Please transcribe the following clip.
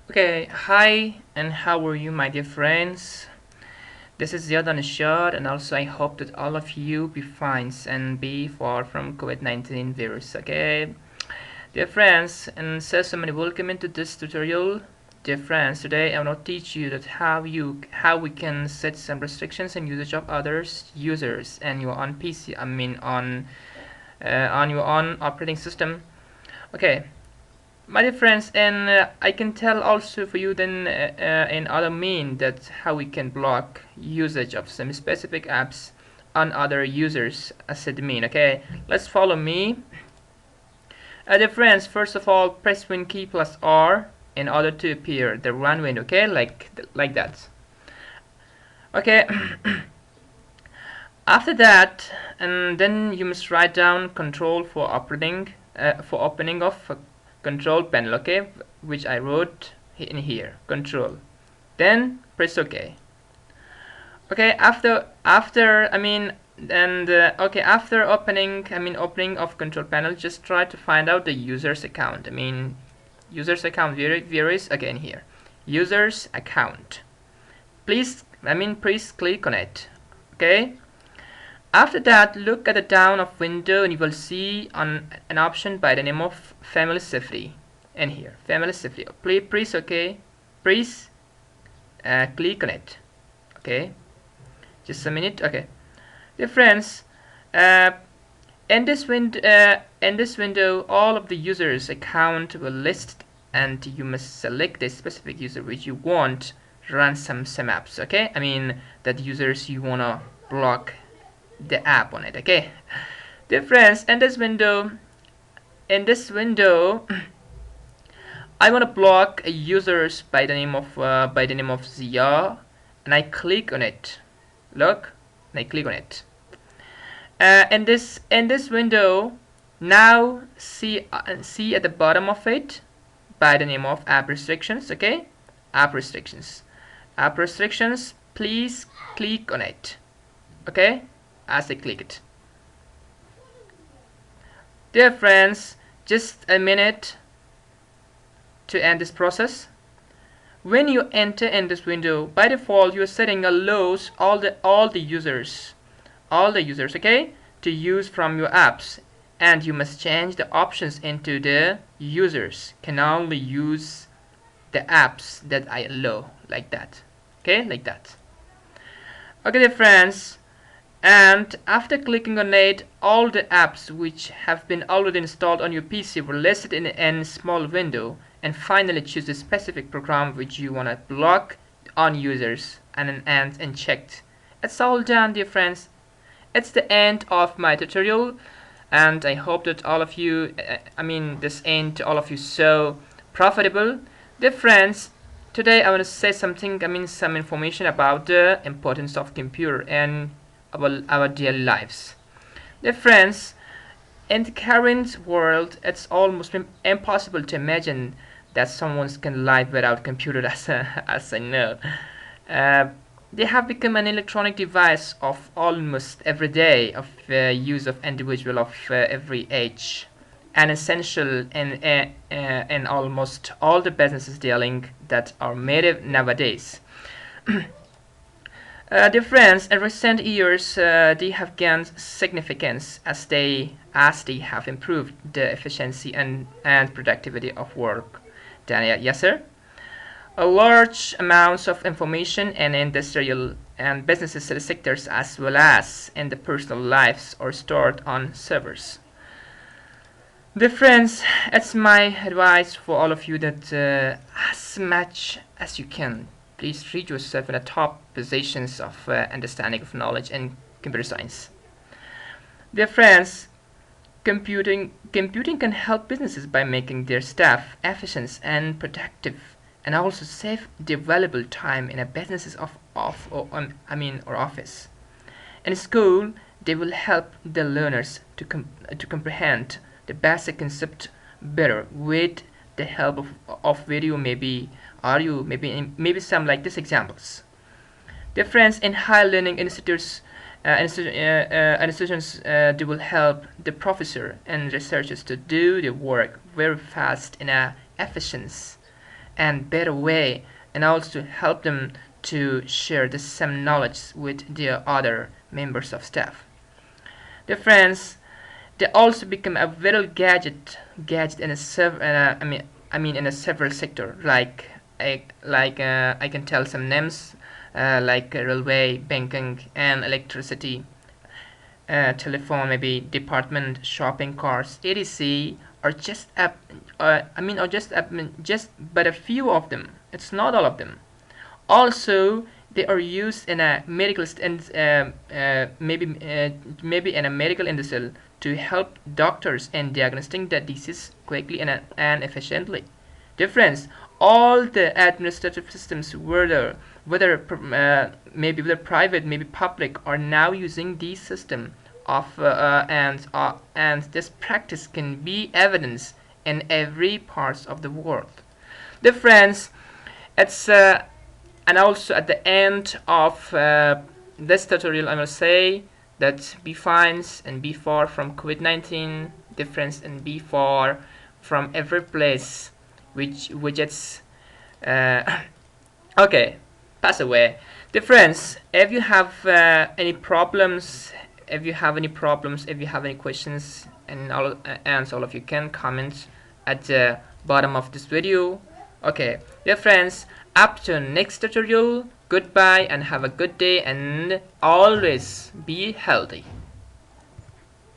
Okay, hi, and how are you, my dear friends? This is Ziad Shad, and also I hope that all of you be fine and be far from COVID-19 virus. Okay, dear friends, and so many welcome into this tutorial. Dear friends, today I will teach you that how we can set some restrictions and usage of others users and your own PC. I mean on your own operating system. Okay, my dear friends, and I can tell also for you then in other mean that how we can block usage of some specific apps on other users as admin. Okay, let's follow me. Dear friends, first of all, press Win key plus R in order to appear the run window. Okay, like that. Okay. After that, and then you must write down control for opening of control panel, okay, which I wrote in here, control. Then press OK. Okay, after I mean and okay, after opening of control panel, just try to find out the user's account. User's account where is again here, user's account. Please click on it. Okay. After that, look at the down of window and you will see on an option by the name of Family Safety. And here, Family Safety. Please okay. Please click on it. Okay. Just a minute. Okay. Dear friends, uh, in this window, all of the users' account will list, and you must select the specific user which you want run some apps. Okay. That users you wanna block the app on it. Okay, dear friends, in this window I want to block a users by the name of Zia, and I click on it. Look, and I click on it. In this window, now see at the bottom of it by the name of app restrictions. Okay, app restrictions. Please click on it. Okay, as I click it. Dear friends, just a minute to end this process. When you enter in this window, by default you are setting allows all the users, okay, to use from your apps, and you must change the options into the users can only use the apps that I allow, like that. Okay, like that. Okay, dear friends, and after clicking on it, all the apps which have been already installed on your PC were listed in a small window, and finally choose the specific program which you want to block on users and checked. It's all done, dear friends. It's the end of my tutorial, and I hope that all of you, this end to all of you so profitable. Dear friends, today I want to say something, some information about the importance of computer and our daily lives. Dear friends, in the current world, it's almost impossible to imagine that someone can live without computer, as I know. Uh, they have become an electronic device of almost every day of use of individual of every age, and essential in almost all the businesses dealing that are made nowadays. Dear friends, in recent years, they have gained significance as they have improved the efficiency and productivity of work. Daniel, yes, sir. A large amounts of information in industrial and business sectors as well as in the personal lives are stored on servers. Dear friends, it's my advice for all of you that as much as you can, please read yourself in the top positions of understanding of knowledge and computer science. Dear friends, computing can help businesses by making their staff efficient and productive, and also save the valuable time in a business or office. In school, they will help the learners to comprehend the basic concept better with the help of video, maybe audio, maybe some like these examples. Dear friends, in higher learning institutions, they will help the professor and researchers to do the work very fast in a efficient and better way, and also help them to share the same knowledge with their other members of staff. Dear friends, they also become a vital gadget in a in a several sector, like I can tell some names, like railway, banking, and electricity, telephone, maybe department, shopping carts, etc. Are just just but a few of them. It's not all of them. Also, they are used in a medical maybe in a medical industry to help doctors in diagnosing the disease quickly and efficiently. Difference: all the administrative systems, whether private, maybe public, are now using these system of and this practice can be evidence in every part of the world. Difference: it's and also at the end of this tutorial, I will say that be finds and be far from COVID-19, difference and be far from every place which widgets okay, pass away. Difference: if you have any problems, if you have any questions, and all of you can comment at the bottom of this video. Okay, dear friends, up to next tutorial, goodbye and have a good day, and always be healthy.